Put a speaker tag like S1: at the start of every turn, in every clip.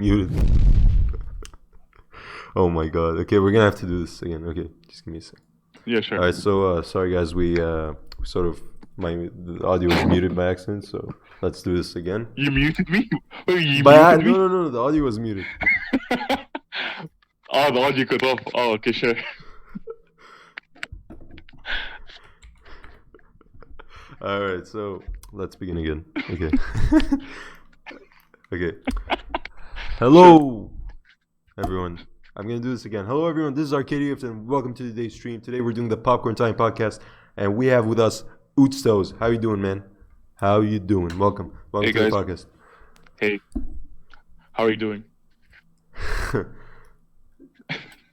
S1: Muted. Oh my god. Okay, we're gonna have to do this again. Okay, just give me a sec.
S2: Yeah, sure.
S1: All right. So sorry guys, we sort of the audio was muted by accident. So let's do this again.
S2: You muted me? Wait, you
S1: But
S2: muted
S1: no,
S2: me?
S1: no, no, the audio was muted.
S2: Oh, the audio cut off. Oh, okay, sure.
S1: All right. So let's begin again. Okay. Okay. Hello, everyone. I'm gonna do this again. Hello, everyone. This is Arcadius, and welcome to today's stream. Today we're doing the Popcorn Time podcast, and we have with us Ootstows. How you doing, man? How you doing? Welcome
S2: Hey,
S1: to the
S2: guys.
S1: podcast.
S2: Hey, how are you doing?
S1: All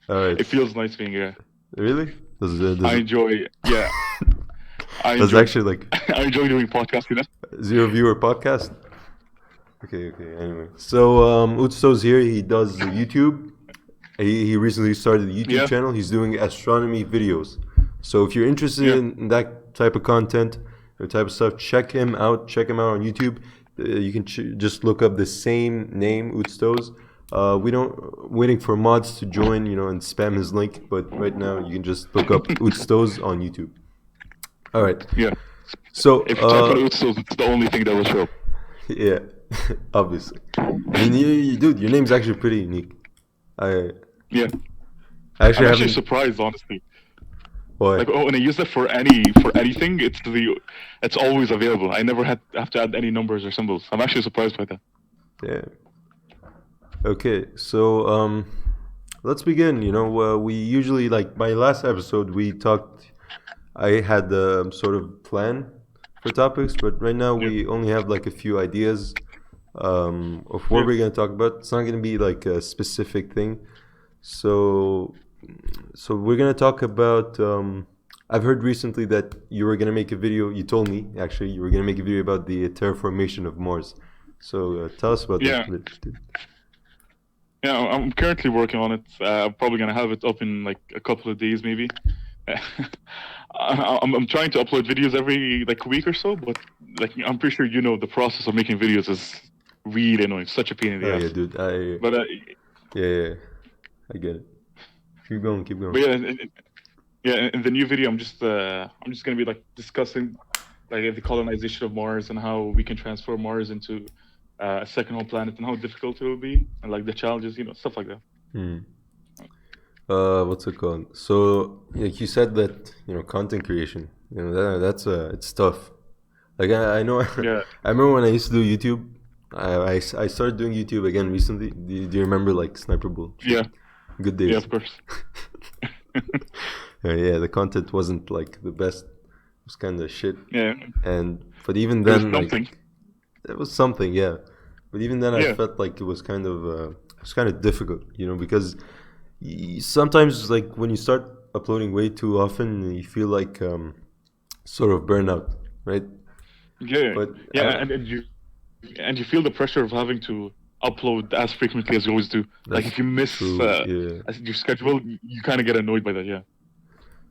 S1: right.
S2: It feels nice being here.
S1: Really?
S2: I enjoy. Yeah, I
S1: That's
S2: enjoy.
S1: actually like
S2: I enjoy doing podcasts. You know?
S1: zero viewer podcast. Okay. Anyway, so Ootstows here. He does YouTube. He recently started a YouTube
S2: Yeah.
S1: channel. He's doing astronomy videos. So if you're interested
S2: Yeah.
S1: in that type of content or type of stuff, check him out. Check him out on YouTube. You can just look up the same name, Ootstows. We don't waiting for mods to join, and spam his link. But right now, you can just look up Ootstows on YouTube. All right.
S2: Yeah.
S1: So
S2: If you type on Ootstows, it's the only thing that will show.
S1: yeah, obviously. I mean, dude, your name's actually pretty unique. I
S2: Yeah.
S1: actually
S2: I'm actually
S1: haven't.
S2: surprised, honestly.
S1: Why?
S2: Like, when I use it for anything, it's always available. I never have to add any numbers or symbols. I'm actually surprised by that.
S1: Yeah. Okay, so let's begin. We usually like my last episode we talked. I had the sort of plan for topics, but right now we only have like a few ideas of what
S2: Yeah.
S1: we're gonna talk about. It's not gonna be like a specific thing. So we're gonna talk about. I've heard recently that you were gonna make a video. You told me actually you were gonna make a video about the terraformation of Mars. So tell us about
S2: Yeah.
S1: that.
S2: Yeah, I'm currently working on it. I'm probably gonna have it up in like a couple of days, maybe. I'm trying to upload videos every like week or so, but like I'm pretty sure the process of making videos is really annoying. Such a pain in the
S1: Oh
S2: ass.
S1: yeah, dude.
S2: But
S1: Yeah, I get it. Keep going.
S2: but yeah, in the new video, I'm just gonna be like discussing like the colonization of Mars and how we can transform Mars into a second home planet and how difficult it will be and like the challenges, stuff like that.
S1: What's it called? So, like you said that content creation. That's it's tough. Like I know.
S2: Yeah.
S1: I remember when I used to do YouTube. I started doing YouTube again recently. Do you remember like Sniper Bull?
S2: Yeah.
S1: Good days.
S2: Yeah, of course.
S1: Yeah, the content wasn't like the best. It was kind of shit.
S2: Yeah.
S1: But even
S2: It was
S1: then,
S2: something.
S1: like it was something, yeah. But even then, I
S2: Yeah.
S1: felt like it was kind of difficult, because sometimes like when you start uploading way too often, you feel like sort of burnout, right?
S2: Yeah.
S1: But
S2: Yeah, and you feel the pressure of having to upload as frequently as you always do. Like if you miss
S1: true, yeah.
S2: your schedule, you kind of get annoyed by that. Yeah.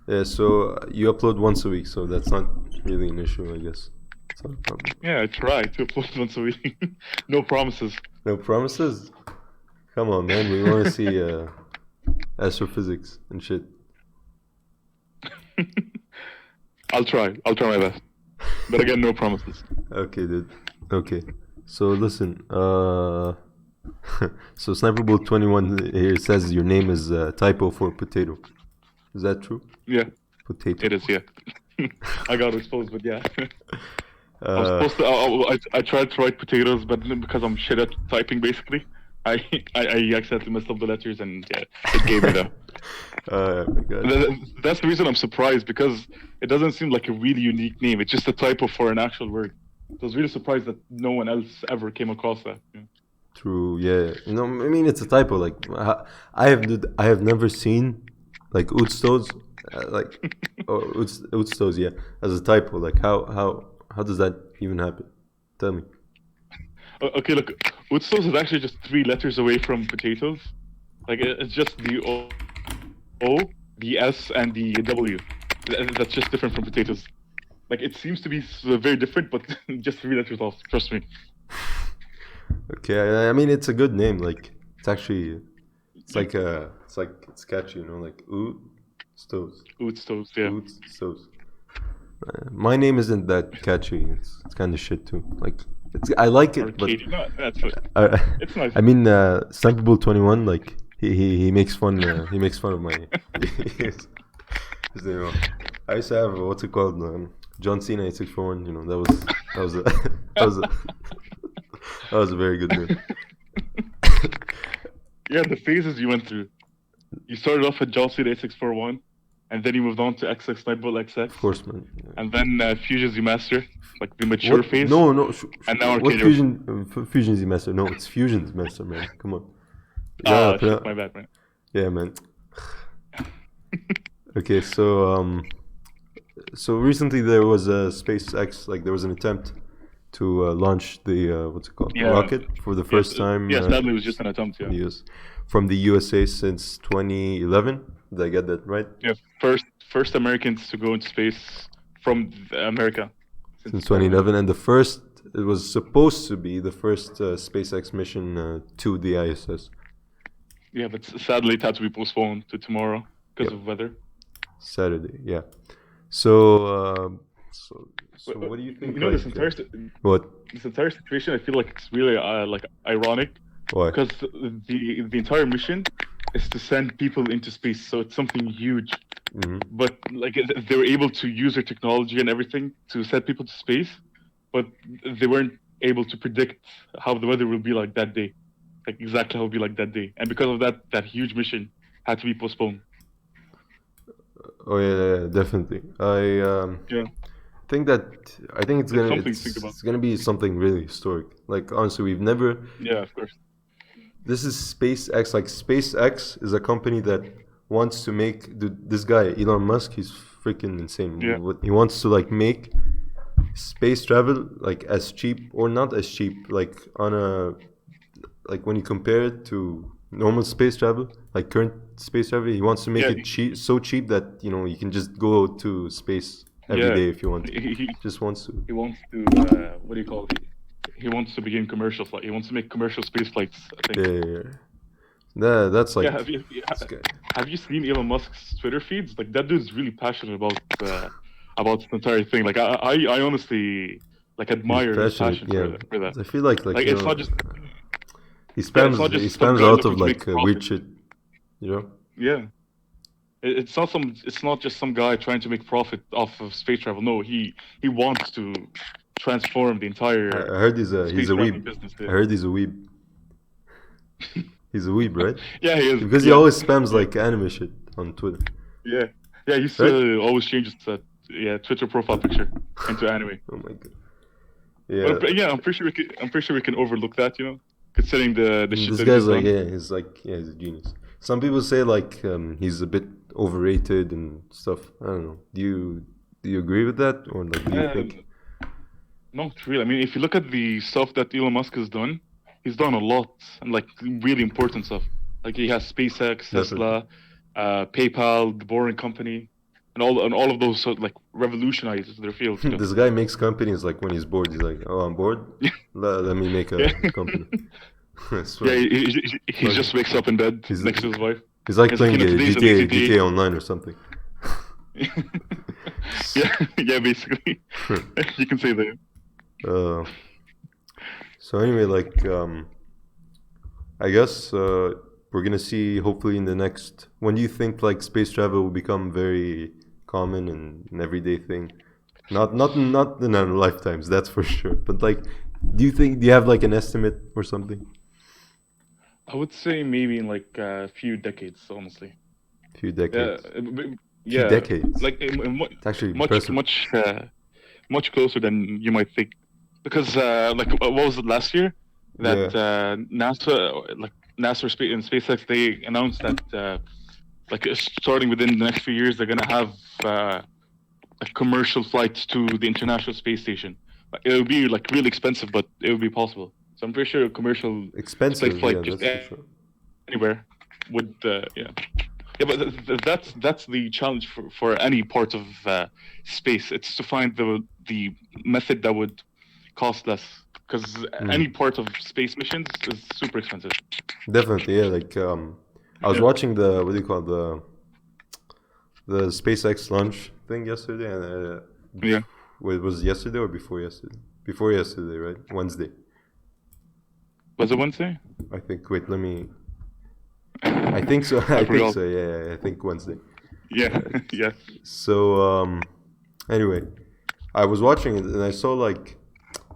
S1: Yeah, so you upload once a week, so that's not really an issue, I guess. It's not a problem.
S2: Yeah, I try to upload once a week. No promises.
S1: No promises? Come on, man. We want to see astrophysics and shit.
S2: I'll try my best. But again, no promises.
S1: Okay, dude. Okay. So listen, so Sniperbull 21 here says your name is typo for potato. Is that true?
S2: Yeah,
S1: Potato.
S2: it is. Yeah. I got exposed, but yeah. I was
S1: Uh,
S2: supposed to. I tried to write potatoes, but then because I'm shit at typing, basically, I accidentally messed up the letters, and yeah, it gave me that.
S1: my God.
S2: That's the reason I'm surprised, because it doesn't seem like a really unique name. It's just a typo for an actual word. I was really surprised that no one else ever came across that. Yeah.
S1: True. Yeah. I mean, it's a typo. Like, I have never seen like Ootstows, like or Ootstows, yeah, as a typo. Like, how does that even happen? Tell me.
S2: Okay, look, Ootstows is actually just 3 letters away from potatoes. Like it's just the O, the S, and the W. That's just different from potatoes. Like it seems to be very different, but just 3 letters off. Trust me.
S1: Okay, I mean it's a good name. Like it's actually,
S2: Yeah.
S1: it's catchy. Like Ootstows,
S2: Ootstows, yeah.
S1: Ootstows. My name isn't that catchy. It's kind of shit too. Like I like it, but
S2: Arcade. No, that's what.
S1: I,
S2: It's nice.
S1: I mean, Some People 21, like he makes fun. He makes fun of my his name. I used to have what's it called? John Cena 861. That was a that was a that was a very good name.
S2: Yeah, the phases you went through. You started off with John Cena 8641, and then you moved on to XX Nightball XX,
S1: Of course, man.
S2: and then Fusions you master, like the mature phase.
S1: No, no.
S2: And now
S1: What
S2: Arcadia.
S1: Fusion is master? No, it's Fusion's master, man. Come on.
S2: Ah, shit, my bad, man.
S1: Yeah, man. Okay, so recently there was a SpaceX, like there was an attempt to launch the what's it called,
S2: Yeah.
S1: rocket for the first time.
S2: Yeah, sadly, it was just an attempt. Yeah.
S1: Yes, from the USA since 2011. Did I get that right?
S2: Yeah, first Americans to go into space from America
S1: Since 2011, and it was supposed to be the first SpaceX mission to the ISS.
S2: Yeah, but sadly it had to be postponed to tomorrow because of weather.
S1: Saturday, yeah. So what do you think?
S2: This entire
S1: what?
S2: This entire situation, I feel like it's really like ironic.
S1: Why?
S2: Because the entire mission is to send people into space, so it's something huge.
S1: Mm-hmm.
S2: But like they were able to use their technology and everything to send people to space, but they weren't able to predict how the weather will be like that day, like exactly how it will be like that day. And because of that, that huge mission had to be postponed.
S1: Oh yeah, definitely.
S2: Yeah.
S1: I think it's gonna
S2: something to think about.
S1: it's gonna be something really historic. Like honestly, we've never.
S2: Yeah, of course.
S1: This is SpaceX. Like SpaceX is a company that wants to make this guy Elon Musk. He's freaking insane.
S2: Yeah.
S1: He wants to like make space travel like as cheap or not as cheap. Like when you compare it to normal space travel, like current space travel, he wants to make it so cheap that you can just go to space every day if you want.
S2: He
S1: just wants to.
S2: He wants to what do you call it? He wants to begin commercial flight. He wants to make commercial space flights, I think.
S1: Yeah. That's like.
S2: Yeah, have you seen Elon Musk's Twitter feeds? Like that dude's really passionate about this entire thing. Like I honestly like admire his passion for that.
S1: I feel like
S2: it's not just.
S1: He spams a lot of like weird shit,
S2: Yeah. It's not just some guy trying to make profit off of space travel. No, he wants to transform the entire.
S1: I heard he's a weeb.
S2: Business,
S1: I heard he's a weeb. He's a weeb, right?
S2: Yeah, he is.
S1: Because he always spams like anime shit on Twitter.
S2: Yeah, he used to always change his Twitter profile picture into anime.
S1: Oh my god. Yeah.
S2: But yeah, I'm pretty sure we can overlook that, considering the shit.
S1: This guy's like he's a genius. Some people say like he's a bit overrated and stuff. I don't know. Do you agree with that, or like do you think?
S2: Not really. I mean, if you look at the stuff that Elon Musk has done, he's done a lot and like really important stuff. Like he has SpaceX, Tesla, PayPal, the Boring Company, and all of those like revolutionized their field.
S1: This guy makes companies like when he's bored. He's like, "Oh, I'm bored. Let me make a company."
S2: He just wakes up in bed next to his wife.
S1: He's like playing GTA Online or something.
S2: yeah, basically. You can say that.
S1: So anyway, like I guess we're gonna see hopefully in the next. When do you think like space travel will become very common and an everyday thing? Not in our lifetimes, that's for sure. But like, do you have like an estimate or something?
S2: I would say maybe in like a few decades, honestly.
S1: Few decades.
S2: Yeah.
S1: Few decades.
S2: Like
S1: it's actually
S2: much closer than you might think. Because like what was it last year that NASA and SpaceX they announced that like starting within the next few years they're gonna have commercial flights to the International Space Station. It would be like really expensive, but it would be possible. So I'm pretty sure a commercial space flight just anywhere would but that's the challenge for any part of space. It's to find the method that would cost less. because any part of space missions is super expensive.
S1: Definitely, yeah. Like I was watching the what do you call it, the SpaceX launch thing yesterday, and
S2: Yeah.
S1: it was yesterday or before yesterday? Before yesterday, right? Wednesday.
S2: Was it Wednesday?
S1: I think. Wait, let me. I think so.
S2: I
S1: I think
S2: forgot.
S1: so. Yeah, I think Wednesday.
S2: Yeah. Yeah.
S1: So anyway, I was watching it and I saw like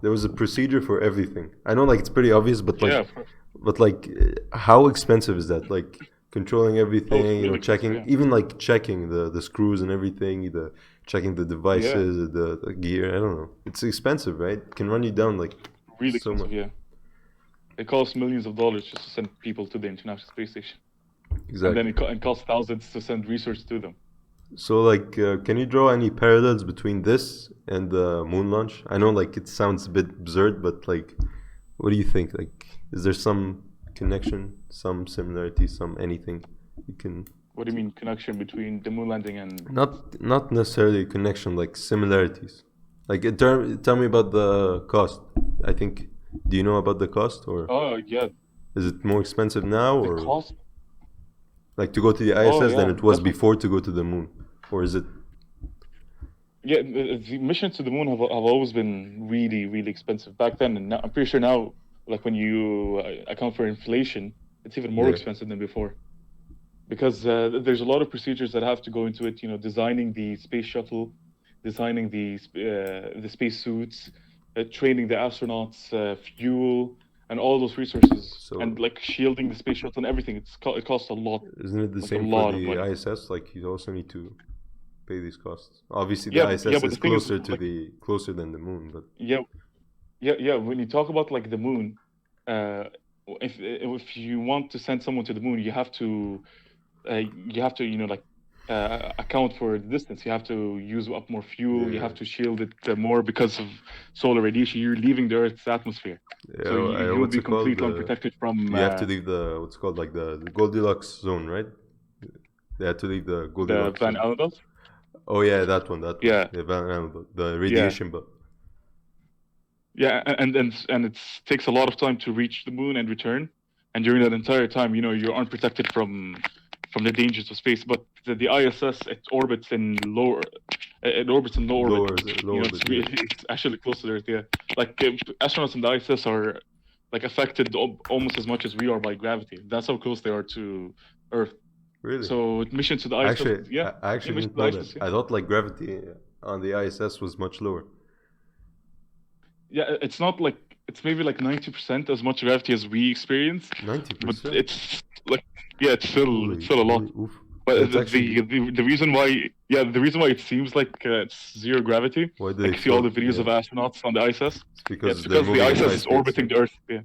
S1: there was a procedure for everything. I know like it's pretty obvious,
S2: Yeah. Of course.
S1: but like how expensive is that? Like controlling
S2: Oh,
S1: everything,
S2: it's
S1: you know,
S2: really expensive.
S1: checking
S2: Yeah.
S1: even like checking the screws and everything, the checking the
S2: Yeah.
S1: devices, the gear. I don't know. It's expensive, right? It can run you down like
S2: Really
S1: so
S2: expensive.
S1: much.
S2: Yeah. It costs millions of dollars just to send people to the International Space Station, and then
S1: Exactly.
S2: it costs thousands to send research to them.
S1: So like, can you draw any parallels between this and the moon launch? I know like it sounds a bit absurd, but like, what do you think? Like, is there some connection, some similarity, some anything you can?
S2: What do you mean connection between the moon landing and?
S1: Not necessarily a connection, like similarities. Like, tell me about the cost. I think. Do you know about the cost, or
S2: Oh yeah,
S1: is it more expensive now,
S2: the
S1: or
S2: cost.
S1: like to go to the
S2: Oh
S1: ISS than
S2: yeah,
S1: it was
S2: definitely.
S1: before to go to the moon, or is it?
S2: Yeah, the missions to the moon have always been really, really expensive back then, and now, I'm pretty sure now, like when you account for inflation, it's even more
S1: Yeah.
S2: expensive than before. Because there's a lot of procedures that have to go into it. You know, designing the space shuttle, designing the space suits, training the astronauts, fuel, and all those resources, and
S1: So
S2: like shielding the space shuttle and everything. It costs a lot,
S1: isn't it the
S2: like a
S1: same for
S2: lot of
S1: the
S2: money.
S1: ISS? Like you also need to pay these costs. Obviously, the
S2: Yeah,
S1: ISS
S2: but
S1: is
S2: the thing is, like,
S1: closer than the moon, but
S2: yeah, yeah. When you talk about like the moon, uh, if you want to send someone to the moon, you know, like account for the distance. You have to use up more fuel. You
S1: yeah,
S2: have to shield it more because of solar radiation. You're leaving the Earth's atmosphere, so
S1: yeah.
S2: you'll
S1: What's
S2: be
S1: it called?
S2: completely unprotected from
S1: You have to leave the what's it called like the Goldilocks zone, right? They had to leave the
S2: the
S1: Goldilocks
S2: Van
S1: zone.
S2: Allen belt.
S1: Oh yeah, that one, that one.
S2: Yeah,
S1: The Van Allen belt, the
S2: yeah,
S1: radiation belt.
S2: yeah, and it takes a lot of time to reach the moon and return. And during that entire time, you know, you aren't protected from the dangers of space. But the ISS, it orbits in low orbit.
S1: Low
S2: You know,
S1: orbit, yeah.
S2: it's actually close to the Earth. Yeah, like astronauts in the ISS are like affected almost as much as we are by gravity. That's how close they are to Earth.
S1: Really?
S2: So mission to the ISS, yeah,
S1: I
S2: yeah,
S1: actually
S2: mission
S1: didn't
S2: to the
S1: know that.
S2: ISS, yeah.
S1: I thought like gravity on the ISS was much lower.
S2: Yeah, it's not like it's maybe like 90% as much gravity as we experience, but
S1: 90%.
S2: it's like yeah, it's still a lot.
S1: Holy oof.
S2: But
S1: That's actually
S2: the reason why the reson why it seems like it's zero gravity,
S1: why do
S2: like
S1: they
S2: you see all
S1: feel?
S2: the videos
S1: Yeah,
S2: of astronauts on the ISS,
S1: it's
S2: yeah, it's
S1: because they're
S2: because the
S1: moving at
S2: ISS
S1: high
S2: is
S1: speeds.
S2: orbiting the Earth, yeah,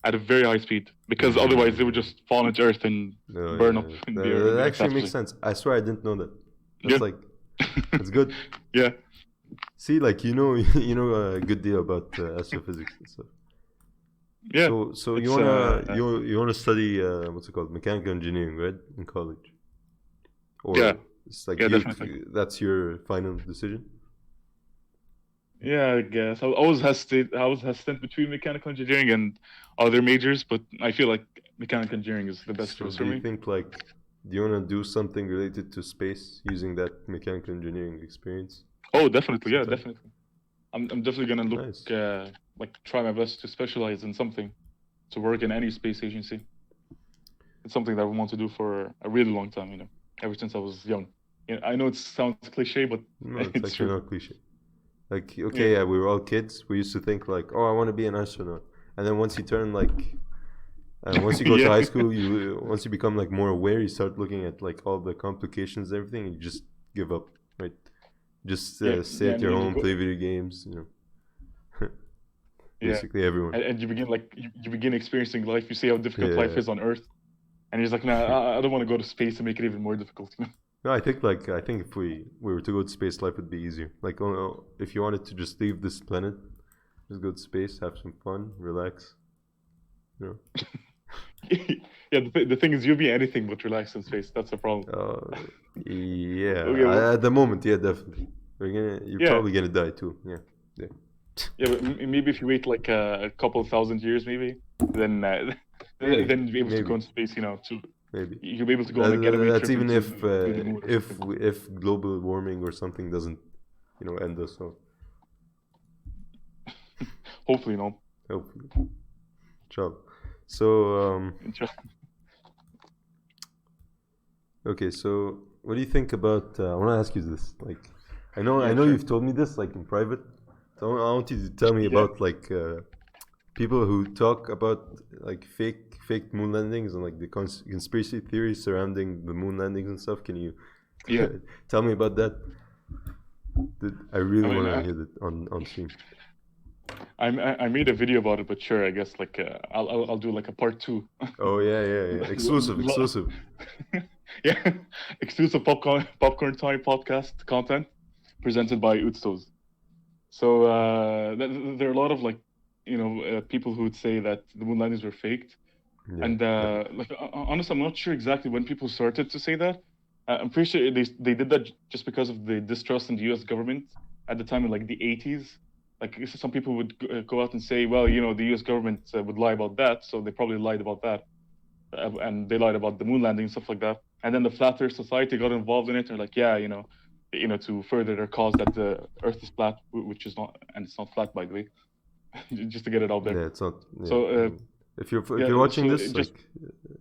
S2: at a very high speed. Because otherwise they would
S1: Mm.
S2: just fall into Earth and
S1: No,
S2: burn up
S1: yeah,
S2: in
S1: that
S2: the Earth's
S1: actually makes
S2: atmosphere.
S1: sense. I swear I didn't know that.
S2: Yeah,
S1: That's like that's good.
S2: yeah,
S1: See, like you know, you know a good deal about astrophysics and stuff.
S2: yeah.
S1: So
S2: It's
S1: you wanna study what's it called, mechanical engineering, right, in college,
S2: yeah,
S1: or it's like
S2: yeah, definitely.
S1: that's your final decision?
S2: Yeah, I guess I was hesitant between mechanical engineering and other majors, but I feel like mechanical engineering is the best
S1: So
S2: choice
S1: do
S2: for
S1: you
S2: me.
S1: think like do you wanna do something related to space using that mechanical engineering experience
S2: Oh, definitely, yeah,
S1: sometime?
S2: definitely. I'm definitely gonna look
S1: Nice.
S2: like try my best to specialize in something, to work in any space agency. It's something that I want to do for a really long time, you know, ever since I was young. Yeah, I know it sounds cliche, but
S1: No, it's
S2: it's
S1: actually
S2: true.
S1: not cliche. Like,
S2: Yeah,
S1: okay, yeah, we were all kids. We used to think like, oh, I want to be an astronaut. And then once you turn like, once you go to
S2: yeah,
S1: high school, once you become like more aware, you start looking at like all the complications, everything, and you just give up, right? Just
S2: yeah,
S1: stay
S2: yeah,
S1: at your
S2: and you
S1: home,
S2: go,
S1: play video games.
S2: yeah,
S1: Basically everyone.
S2: and you begin like you begin experiencing life. You see how difficult life
S1: Yeah.
S2: is on Earth. And he's like, nah, I don't want to go to space and make it even more difficult. You know?
S1: No, I think if we were to go to space, life would be easier. Like, if you wanted to just leave this planet, just go to space, have some fun, relax. You know.
S2: Yeah, the thing is, you'll be anything but relaxed in space. That's the problem.
S1: Yeah.
S2: Okay, well,
S1: At the moment, yeah, definitely. You're
S2: yeah,
S1: probably gonna die too. Yeah. Yeah.
S2: Yeah, but maybe if you wait like a couple of thousand years, maybe then
S1: Maybe,
S2: then you'll be able to go
S1: maybe,
S2: into space. To
S1: maybe.
S2: you'll be able to go on a getaway
S1: That's
S2: trip
S1: even
S2: into
S1: if
S2: to the moon or something.
S1: if global warming or something doesn't, end us. So
S2: Hopefully, no.
S1: hopefully, ciao. So okay. So what do you think about? I want to ask you this. Like, I
S2: Yeah,
S1: know
S2: sure.
S1: you've told me this like in private. So I want you to tell me
S2: Yeah,
S1: about like people who talk about like fake moon landings and like the conspiracy theories surrounding the moon landings and stuff. Can you
S2: yeah.
S1: tell me about that? I really
S2: I mean,
S1: want to hear that on stream.
S2: I made a video about it, but sure, I guess like I'll do like a part two.
S1: Oh yeah. Exclusive.
S2: Yeah, exclusive popcorn time podcast content presented by Ootstows. So there are a lot of like people who would say that the moon landings were faked,
S1: Yeah.
S2: and like honestly, I'm not sure exactly when people started to say that. I'm pretty sure they did that just because of the distrust in the U.S. government at the time in like the 80s. Like some people would go out and say, well, the U.S. government would lie about that, so they probably lied about that, and they lied about the moon landing and stuff like that. And then the Flat Earth Society got involved in it. They're like, yeah, to further their cause that the Earth is flat, which is not, and it's not flat, by the way, just to get it out there.
S1: Yeah, it's not. Yeah.
S2: So
S1: If you're watching
S2: so it
S1: this,
S2: just
S1: like,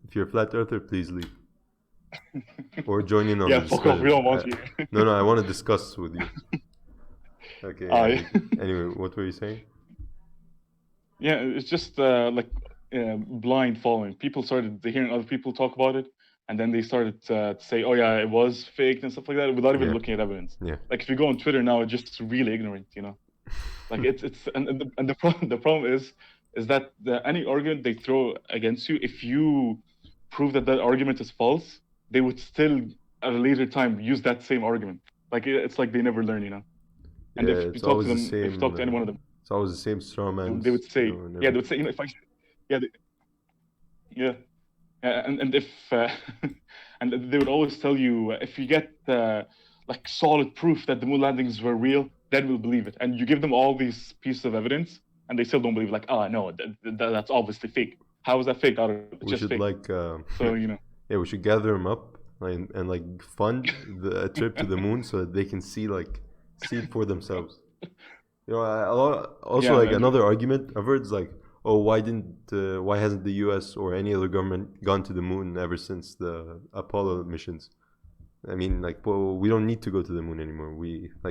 S1: if you're a flat earther, please leave or join in on
S2: yeah,
S1: the
S2: fuck off. We
S1: discussion.
S2: don't want you.
S1: No, I want to discuss with you. Okay.
S2: Yeah.
S1: Anyway, what were you saying?
S2: Yeah, it's just like blind following. People started hearing other people talk about it, and then they started to say, "Oh yeah, it was fake" and stuff like that, without even
S1: Yeah.
S2: looking at evidence.
S1: Yeah.
S2: Like if you go on Twitter now, it's just really ignorant, Like it's and the problem is that any argument they throw against you, if you prove that argument is false, they would still at a later time use that same argument. Like it's like they never learn. And
S1: Yeah,
S2: if you
S1: it's
S2: talk to
S1: always the
S2: them, if you talk
S1: same.
S2: to any one of them,
S1: It's always the same straw
S2: they
S1: man's,
S2: would say,
S1: and
S2: yeah, they
S1: everything.
S2: would say, if I, yeah, yeah, and if and they would always tell you if you get like solid proof that the moon landings were real, then we'll believe it. And you give them all these pieces of evidence, and they still don't believe. Like, oh no, that's obviously fake. How is that fake? I don't know. It's
S1: We
S2: just
S1: should
S2: fake.
S1: like,
S2: So
S1: yeah, we should gather them up and like fund a trip to the moon so that they can see it for themselves. Also
S2: yeah,
S1: like another argument I've heard is like, oh, why hasn't the U.S. or any other government gone to the moon ever since the Apollo missions? I mean, like, well, we don't need to go to the moon anymore.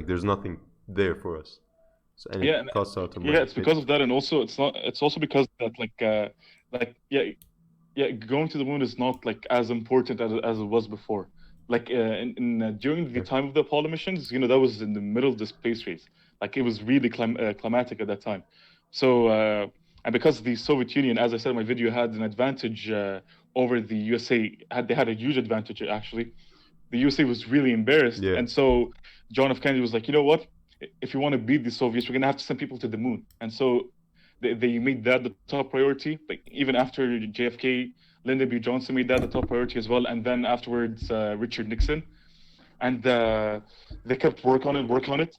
S1: There's nothing there for us. So, and
S2: yeah,
S1: it costs out of
S2: yeah.
S1: money.
S2: It's because of that, and also it's not. It's also because that like yeah, going to the moon is not like as important as it was before. Like during the
S1: Yeah.
S2: time of the Apollo missions, that was in the middle of the space race. Like it was really climatic at that time. So and because the Soviet Union, as I said in my video, had an advantage over the USA, they had a huge advantage actually. The USA was really embarrassed,
S1: Yeah.
S2: and so John F. Kennedy was like, you know what? If you want to beat the Soviets, we're gonna have to send people to the moon. And so they made that the top priority. Like even after JFK, Lyndon B. Johnson made that the top priority as well, and then afterwards Richard Nixon, and they kept work on it.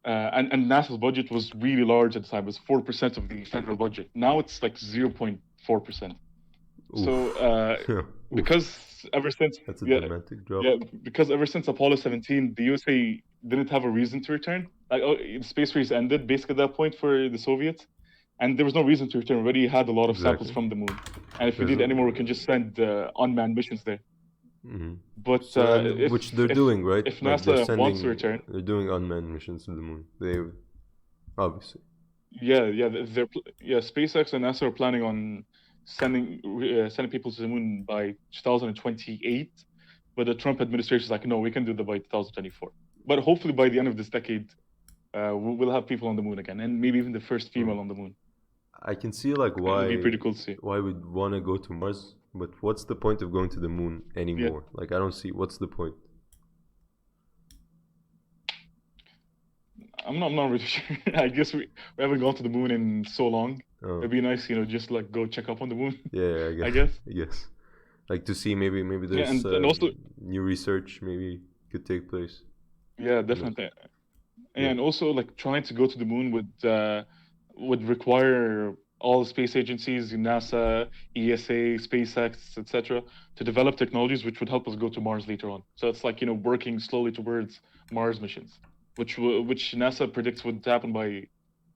S2: And NASA's budget was really large at the time. It was 4% of the federal budget. Now it's like 0.4%. So
S1: Oof.
S2: because ever since
S1: That's a
S2: yeah
S1: dramatic drop.
S2: yeah because ever since Apollo 17, the USA didn't have a reason to return. Like the space race ended basically at that point for the Soviets, and there was no reason to return. We already had a lot of samples
S1: Exactly.
S2: from the moon, and if we
S1: There's
S2: need
S1: a,
S2: any more, we can just send unmanned missions there.
S1: hmm
S2: But
S1: So and which they're doing, right?
S2: if
S1: Like they're
S2: NASA wants to
S1: sending,
S2: return,
S1: they're doing unmanned missions to the moon. They obviously.
S2: yeah, SpaceX and NASA are planning on sending people to the moon by 2028, but the Trump administration is like, no, we can do that by 2024. But hopefully by the end of this decade, we'll have people on the moon again, and maybe even the first female on the moon.
S1: I can see like
S2: It'll be pretty cool to see.
S1: why we'd want to go to Mars, but what's the point of going to the moon anymore? Like I don't see what's the point.
S2: I'm not really sure. I guess we haven't gone to the moon in so long.
S1: Oh.
S2: It'd be nice, just like go check up on the moon.
S1: Yeah,
S2: I guess.
S1: I guess. Like to see maybe there's
S2: and also
S1: new research maybe could take place.
S2: yeah, definitely. and also like trying to go to the moon would require all the space agencies, NASA, ESA, SpaceX, etc., to develop technologies which would help us go to Mars later on. So it's like working slowly towards Mars missions, which NASA predicts would happen by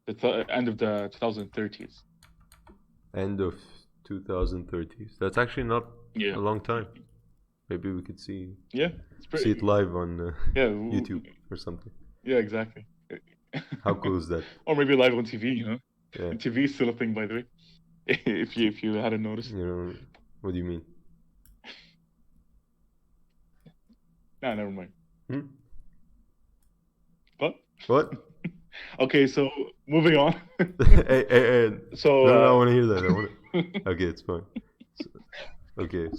S2: the end of the 2030s.
S1: End of 2030s. That's actually not
S2: Yeah.
S1: a long time. Maybe we could see
S2: it's
S1: see it live on YouTube or something.
S2: Yeah, exactly.
S1: How cool is that?
S2: Or maybe live on TV.
S1: Yeah.
S2: And TV is still a thing, by the way. if you hadn't noticed.
S1: What do you mean?
S2: Nah, never mind.
S1: What?
S2: Okay, so moving on.
S1: hey.
S2: So
S1: no, I want to hear that. Okay, it's fine.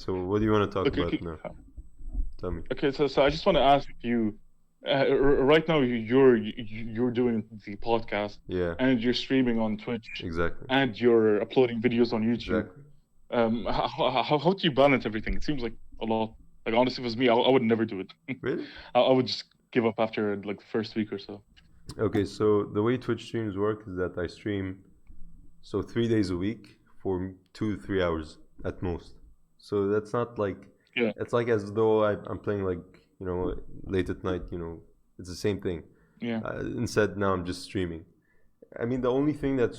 S1: So what do you want to talk about now? Tell me.
S2: Okay, so I just want to ask you. Right now, you're doing the podcast, and you're streaming on Twitch,
S1: exactly,
S2: and you're uploading videos on YouTube.
S1: Exactly.
S2: How do you balance everything? It seems like a lot. Like honestly, if it was me, I would never do it.
S1: Really?
S2: I would just give up after like the first week or so.
S1: Okay, so the way Twitch streams work is that I stream 3 days a week for 2 to 3 hours at most. So that's not like it's like as though I'm playing like late at night. It's the same thing.
S2: Yeah.
S1: Instead, now I'm just streaming. I mean, the only thing that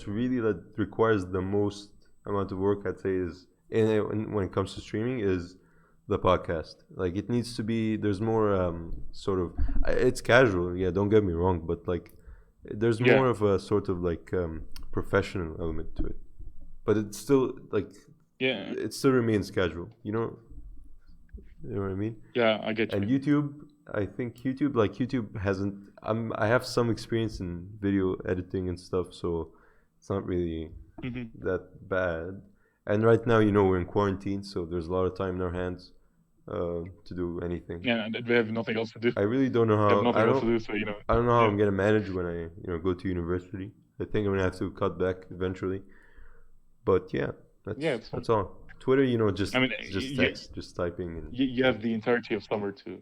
S1: requires the most amount of work, I'd say, is when it comes to streaming is the podcast. Like it needs to be. There's more sort of. It's casual. Yeah, don't get me wrong, but like there's more of a sort of like professional element to it. But it's still like.
S2: Yeah.
S1: It still remains casual. You know what I mean?
S2: Yeah, I get you.
S1: And YouTube, I think YouTube hasn't. I have some experience in video editing and stuff, so it's not really that bad. And right now, we're in quarantine, so there's a lot of time in our hands to do anything.
S2: Yeah, and we have nothing else to do.
S1: I really don't know how.
S2: I don't
S1: know how I'm gonna manage when I go to university. I think I'm gonna have to cut back eventually. But yeah, that's all. Twitter, just text, just typing. And
S2: you have the entirety of summer to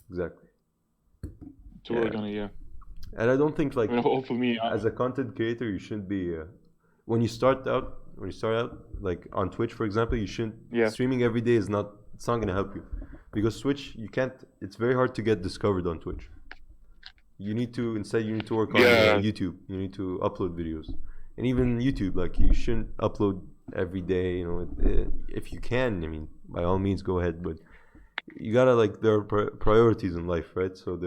S2: work on it,
S1: And I don't think
S2: hopefully
S1: as a content creator, you shouldn't be when you start out like on Twitch, for example, you shouldn't streaming every day it's not gonna help you because Twitch it's very hard to get discovered on Twitch. You need to work on YouTube. You need to upload videos, and even YouTube, like you shouldn't upload every day. If you can, I mean, by all means, go ahead. But you gotta there are priorities in life, right? So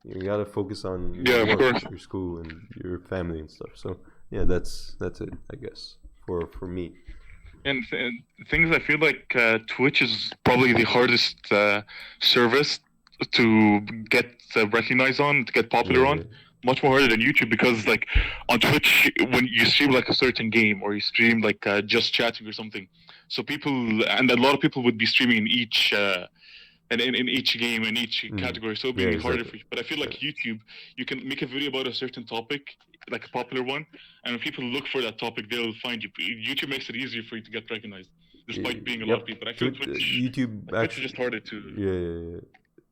S1: you gotta focus on your work, your school, and your family and stuff. So yeah, that's it, I guess, for me.
S2: And things I feel like Twitch is probably the hardest service to get recognized on, to get popular on. Much more harder than YouTube because like on Twitch when you stream like a certain game or you stream like just chatting or something, so a lot of people would be streaming in each in each game in each category, so it'd be harder for you. But I feel like YouTube, you can make a video about a certain topic, like a popular one, and when people look for that topic, they'll find you. YouTube makes it easier for you to get recognized, despite being a lot of people. I feel Twitch is just harder to.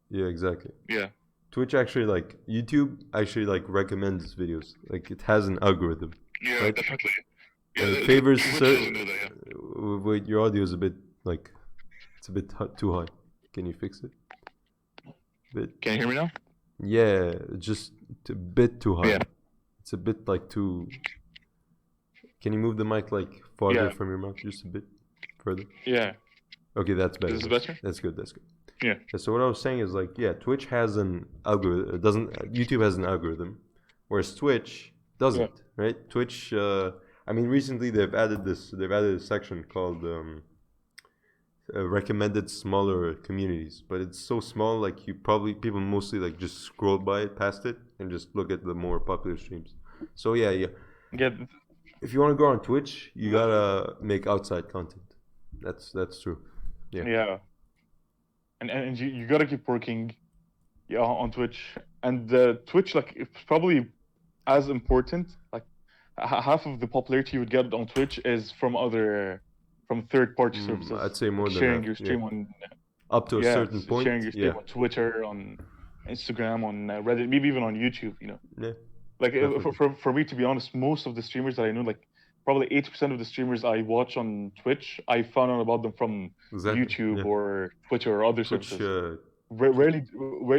S1: Yeah, exactly.
S2: Yeah.
S1: Twitch actually YouTube actually recommends videos. Like it has an algorithm.
S2: Yeah, right? Definitely.
S1: Yeah, it favors. Wait, your audio is a bit it's a bit too high. Can you fix it?
S2: Can you hear me now?
S1: Yeah, just a bit too high.
S2: Yeah.
S1: It's a bit too. Can you move the mic farther from your mouth, just a bit further?
S2: Yeah.
S1: Okay, that's better.
S2: Is this better?
S1: That's good.
S2: Yeah.
S1: So what I was saying is Twitch has an algorithm. YouTube has an algorithm, whereas Twitch doesn't. Right? Twitch. I mean, recently they've added a section called recommended smaller communities, but it's so small. People mostly just scroll past it and just look at the more popular streams. So yeah. If you want to go on Twitch, you gotta make outside content. That's true. Yeah.
S2: Yeah. And you gotta keep working, on Twitch. And Twitch, it's probably as important. Like half of the popularity you would get on Twitch is from third-party services.
S1: I'd say more than
S2: sharing
S1: that.
S2: Your stream on
S1: up to a certain point.
S2: Sharing your stream on Twitter, on Instagram, on Reddit, maybe even on YouTube.
S1: Yeah.
S2: Like
S1: definitely.
S2: for me, to be honest, most of the streamers that I know, like probably 80% of the streamers I watch on Twitch, I found out about them from
S1: Exactly.
S2: YouTube
S1: Yeah.
S2: or Twitter or other
S1: Twitch.
S2: services. Rarely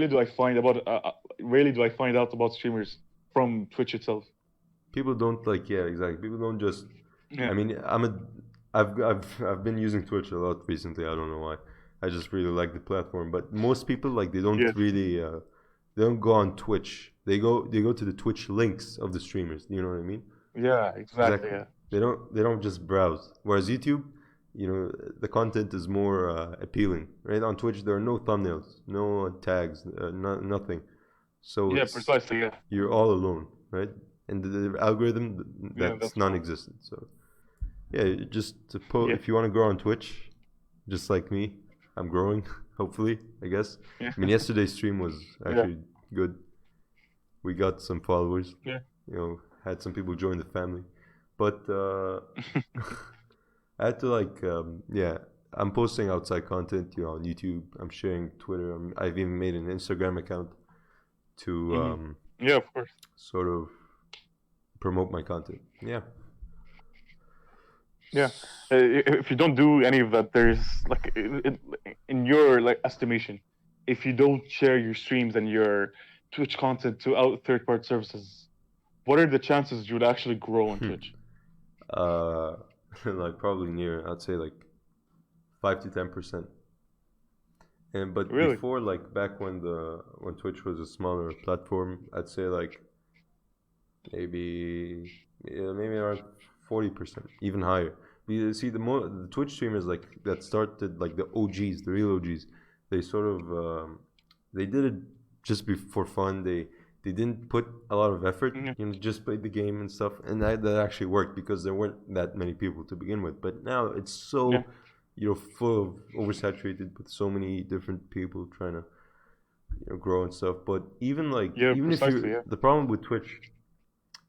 S2: do I find about rarely do I find out about streamers from Twitch itself.
S1: People don't like. Yeah, exactly. People don't just. I
S2: Yeah,
S1: mean, I've been using Twitch a lot recently. I don't know why. I just really like the platform. But most people like they don't
S2: yes,
S1: really. They don't go on Twitch. They go to the Twitch links of the streamers. You know what I mean?
S2: yeah, exactly,
S1: Exactly.
S2: yeah,
S1: They don't just browse. Whereas YouTube, the content is more appealing. Right on Twitch, there are no thumbnails, no tags, nothing. So
S2: yeah,
S1: it's
S2: precisely, yeah,
S1: you're all alone, right? And the algorithm
S2: yeah,
S1: that's
S2: that's true.
S1: non-existent. So yeah,
S2: Yeah,
S1: if you want to grow on Twitch, just like me, I'm growing. Hopefully, I guess.
S2: yeah,
S1: I mean, yesterday's stream was
S2: yeah,
S1: actually good. We got some followers.
S2: yeah.
S1: Had some people join the family, but I had to yeah. I'm posting outside content, on YouTube. I'm sharing Twitter. I've even made an Instagram account to
S2: Hmm. Yeah, of course.
S1: sort of promote my content. Yeah.
S2: Yeah. If you don't do any of that, there's like in your like estimation, if you don't share your streams and your Twitch content to out third-party services, what are the chances you would actually grow on Twitch?
S1: uh, like probably near, I'd say like 5 to 10%. And but
S2: Really?
S1: before, like back when Twitch was a smaller platform, I'd say like maybe yeah, maybe around 40%, even higher. You see, the Twitch streamers like that started like the OGs, the real OGs. They sort of they did it just for fun. They didn't put a lot of effort.
S2: Yeah.
S1: Just played the game and stuff, and that actually worked because there weren't that many people to begin with. But now it's
S2: Yeah.
S1: so full of oversaturated with so many different people trying to grow and stuff. But
S2: Yeah,
S1: even if
S2: precisely, yeah.
S1: the problem with Twitch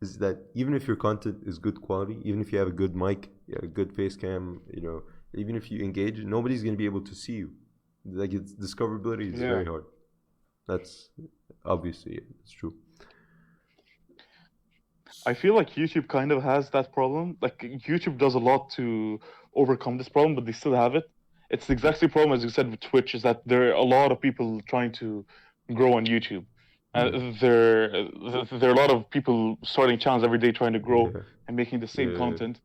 S1: is that even if your content is good quality, even if you have a good mic, a good face cam, even if you engage, nobody's gonna be able to see you. Like its discoverability is
S2: Yeah.
S1: very hard. That's obviously it's true.
S2: I feel like YouTube kind of has that problem. Like YouTube does a lot to overcome this problem, but they still have it. It's the exact same problem as you said with Twitch, is that there are a lot of people trying to grow on YouTube.
S1: Yeah,
S2: There are a lot of people starting channels every day trying to grow
S1: yeah,
S2: and making the
S1: yeah,
S2: same
S1: yeah,
S2: content.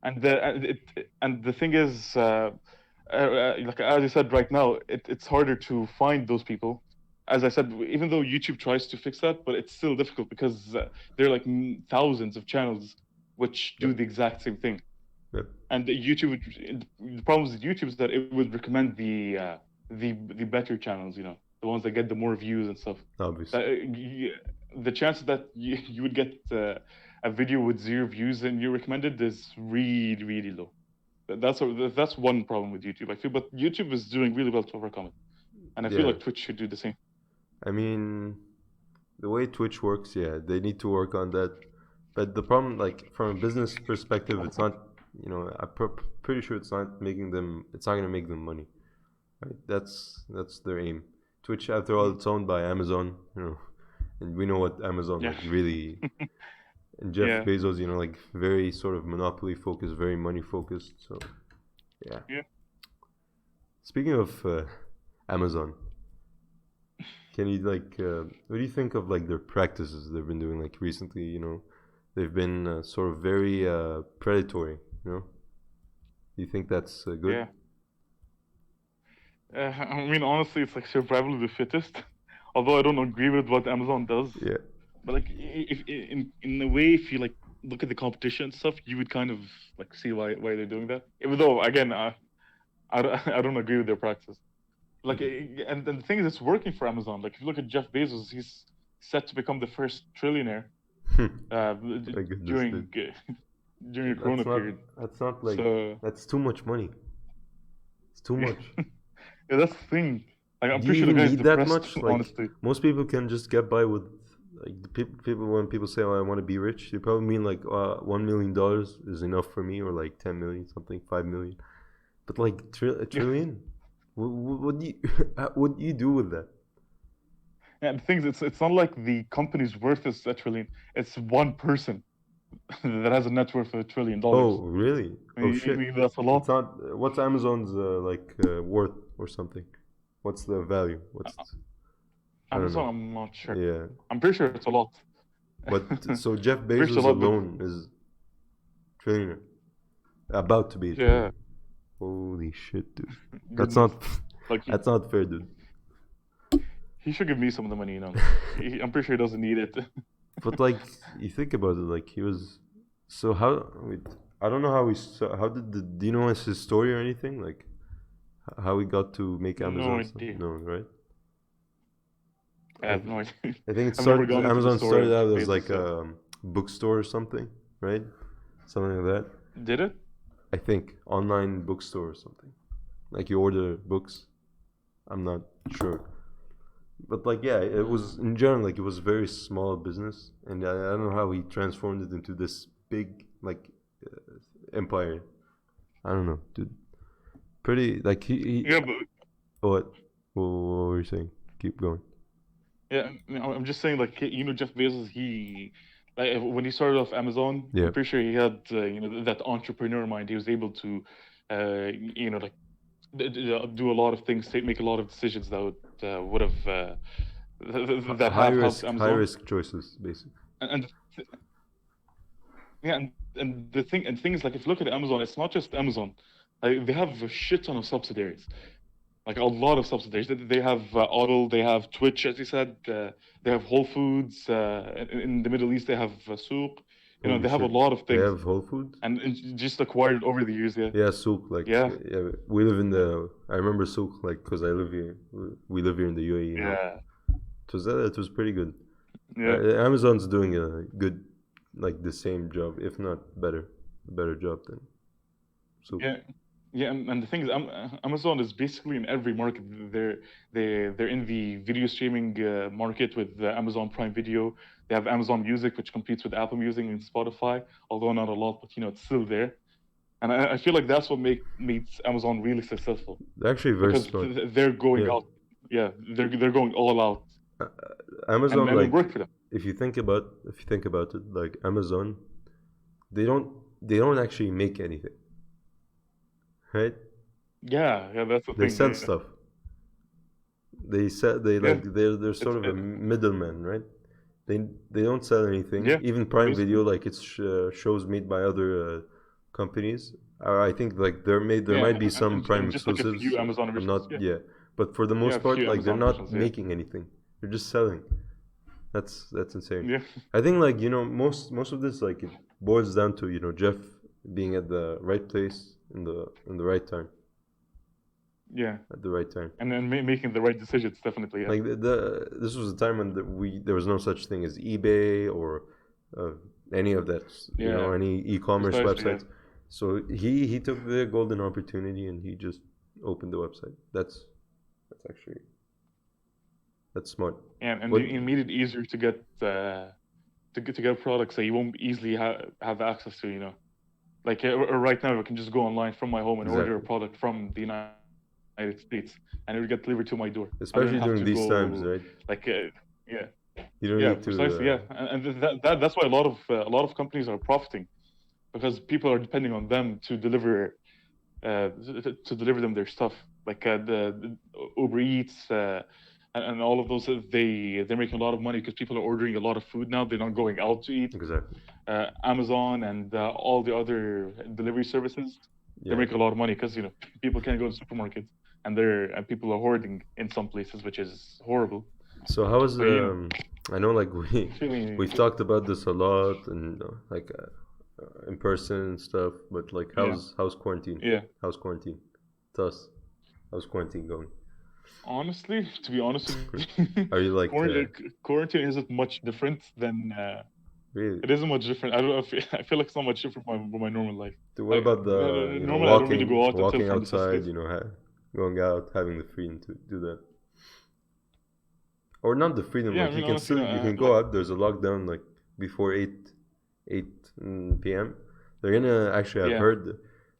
S2: And the thing is, like as you said right now, it's harder to find those people. As I said, even though YouTube tries to fix that, but it's still difficult because there are like thousands of channels which
S1: yep,
S2: do the exact same thing.
S1: yep,
S2: And the problem with YouTube is that it would recommend the better channels, the ones that get the more views and stuff.
S1: obviously.
S2: That, the chances that you would get a video with 0 views and you recommended is really, really low. That's one problem with YouTube, I feel. But YouTube is doing really well to overcome it, and I feel
S1: Yeah,
S2: like Twitch should do the same.
S1: I mean, the way Twitch works, yeah, they need to work on that. But the problem, like from a business perspective, it's not. Pretty sure it's not making them. It's not gonna make them money. Right? That's their aim. Twitch, after all, it's owned by Amazon. And we know what Amazon
S2: Yeah,
S1: like really. And Jeff
S2: yeah,
S1: Bezos, like very sort of monopoly focused, very money focused. So yeah.
S2: yeah.
S1: Speaking of Amazon, can you what do you think of like their practices they've been doing like recently? They've been sort of very predatory. Do you think that's good?
S2: Yeah. I mean, honestly, it's like survival of the fittest. Although I don't agree with what Amazon does,
S1: Yeah.
S2: but like if in a way, if you like look at the competition and stuff, you would kind of like see why they're doing that. Even though again, I don't agree with their practice. Like, and the thing is, it's working for Amazon. Like, if you look at Jeff Bezos, he's set to become the first trillionaire uh,
S1: My goodness,
S2: during
S1: dude.
S2: during the
S1: That's
S2: Corona
S1: not.
S2: period.
S1: That's not like.
S2: So
S1: That's too much money. It's too
S2: yeah,
S1: much.
S2: that's the thing. Like, I'm
S1: Do you
S2: pretty sure the
S1: even
S2: guy's
S1: need that
S2: depressed,
S1: much? Like
S2: honestly.
S1: most people can just get by with like the people when people say, "Oh, I want to be rich," they probably mean like $1 million is enough for me, or like 10 million, something 5 million. But like a
S2: Yeah,
S1: trillion, what do you what do you do with that?
S2: Yeah, the thing is, it's not like the company's worth is a trillion. It's one person that has a net worth of $1 trillion.
S1: Oh, really? Oh
S2: I
S1: shit.
S2: mean, that's a
S1: It's
S2: lot.
S1: not. What's Amazon's worth or something? What's the value? I don't
S2: Amazon,
S1: know.
S2: I'm not sure.
S1: Yeah.
S2: I'm pretty sure it's a lot.
S1: But so Jeff
S2: Pretty sure
S1: Bezos
S2: a lot, but
S1: alone is trillionaire, about to be a
S2: yeah,
S1: trillionaire. Holy shit, dude. That's
S2: goodness.
S1: not.
S2: Like
S1: That's not fair, dude.
S2: he should give me some of the money, you know. I'm pretty sure he doesn't need it.
S1: But like, you think about it, like he was. So how? Wait, I don't know how he. How did the? Do you know his story or anything? Like how he got to make
S2: No
S1: Amazon stuff?
S2: idea.
S1: No, right?
S2: I
S1: I,
S2: have no idea.
S1: I think it
S2: I've never
S1: started.
S2: gone into the
S1: Amazon
S2: story
S1: started
S2: of Jeff
S1: out as
S2: Bezos,
S1: like
S2: so.
S1: a bookstore or something, right? Something like that.
S2: Did it?
S1: I think online bookstore or something. Like you order books. I'm not sure, but like yeah, it was in general like it was a very small business, and I don't know how he transformed it into this big like empire. I don't know, dude. Pretty like
S2: Yeah, but
S1: what? What were you saying? Keep going.
S2: yeah, I'm just saying, like, you know, Jeff Bezos, he, like, when he started off Amazon,
S1: Yeah.
S2: I'm pretty sure he had, you know, that entrepreneur mind. He was able to, you know, like, do a lot of things, make a lot of decisions that would have that have helped
S1: High
S2: Amazon.
S1: risk choices, basically.
S2: And yeah, and the thing is, like, if you look at Amazon, it's not just Amazon. Like, they have a shit ton of subsidiaries. Like a lot of subsidiaries. They have Audible, they have Twitch, as you said. They have Whole Foods. In the Middle East, they have Souk. You know,
S1: Holy
S2: they have a
S1: shit.
S2: lot of
S1: They
S2: things,
S1: have Whole Foods?
S2: and it's just acquired over the years. Yeah,
S1: Yeah, Souk. Like,
S2: yeah,
S1: yeah, we live in the. I remember Souk, like, because I live here. We live here in the UAE, you know.
S2: yeah,
S1: It was pretty good.
S2: yeah,
S1: Amazon's doing a good, like, the same job, if not better job than Souk.
S2: yeah. Yeah, and the thing is, Amazon is basically in every market. They're in the video streaming market with Amazon Prime Video. They have Amazon Music, which competes with Apple Music and Spotify, although not a lot, but you know, it's still there. And I feel like that's what makes Amazon really successful,
S1: They're actually very
S2: because
S1: smart.
S2: they're going
S1: Yeah.
S2: out. Yeah, they're going all out,
S1: Uh, Amazon,
S2: and it
S1: like,
S2: worked for them.
S1: if you think about it, like Amazon, they don't they don't actually make anything, right?
S2: Yeah, that's the
S1: They
S2: thing.
S1: sell
S2: Yeah,
S1: stuff. They
S2: yeah,
S1: like they're
S2: it's
S1: sort of a middleman, right? They don't sell anything.
S2: yeah,
S1: Even Prime
S2: basically.
S1: Video, like it's shows made by other companies. I think like there
S2: Yeah,
S1: might be some Prime
S2: and just like a few
S1: exclusives.
S2: Amazon
S1: I'm
S2: originals.
S1: not
S2: Yeah,
S1: yeah, but for the
S2: yeah,
S1: most
S2: a
S1: part,
S2: few
S1: like they're
S2: Amazon
S1: not
S2: originals. Yeah,
S1: making anything. They're just selling. That's insane.
S2: yeah,
S1: I think like most of this like it boils down to Jeff being at the right place in the right time
S2: yeah.
S1: at the right time.
S2: And then making the right decisions, definitely. Yeah,
S1: Like this was a time when there was no such thing as eBay or uh, any of that,
S2: yeah,
S1: any e-commerce
S2: precisely. Yeah,
S1: websites. So he took the golden opportunity and he just opened the website. That's actually that's smart.
S2: and
S1: What
S2: it made it easier to get to get products that you won't easily have access to. You know, like right now, I can just go online from my home and order a
S1: exactly?
S2: product from the United States, and it would get delivered to my door. I don't
S1: Especially
S2: have
S1: during
S2: to
S1: these times,
S2: go,
S1: right?
S2: like, yeah,
S1: You don't
S2: yeah,
S1: need to.
S2: precisely, yeah, and that's why a lot of companies are profiting, because people are depending on them to deliver to deliver them their stuff, like the Uber Eats and all of those. They're making a lot of money because people are ordering a lot of food now. They're not going out to eat.
S1: Exactly.
S2: Amazon and all the other delivery services, they
S1: Yeah.
S2: make a lot of money because people can't go to supermarkets, and people are hoarding in some places, which is horrible.
S1: So how was
S2: So
S1: I know like
S2: it's really,
S1: we've talked about this a lot and like in person and stuff, but like
S2: yeah,
S1: how's quarantine?
S2: yeah.
S1: How's quarantine? Tell us. How's quarantine going?
S2: Honestly, to be honest with you,
S1: Are you like
S2: quarantine isn't much different than.
S1: really?
S2: It isn't much different. I don't know if I feel like it's not much different from my normal life.
S1: Dude, what
S2: Like
S1: about the
S2: normally, I don't really go out until
S1: walking
S2: for
S1: outside?
S2: necessities.
S1: Going out, having the freedom to do that, or not the freedom?
S2: Yeah, I
S1: Like
S2: mean, honestly,
S1: you can go
S2: like,
S1: out. There's a lockdown like before 8 p.m. They're gonna actually I've
S2: yeah,
S1: heard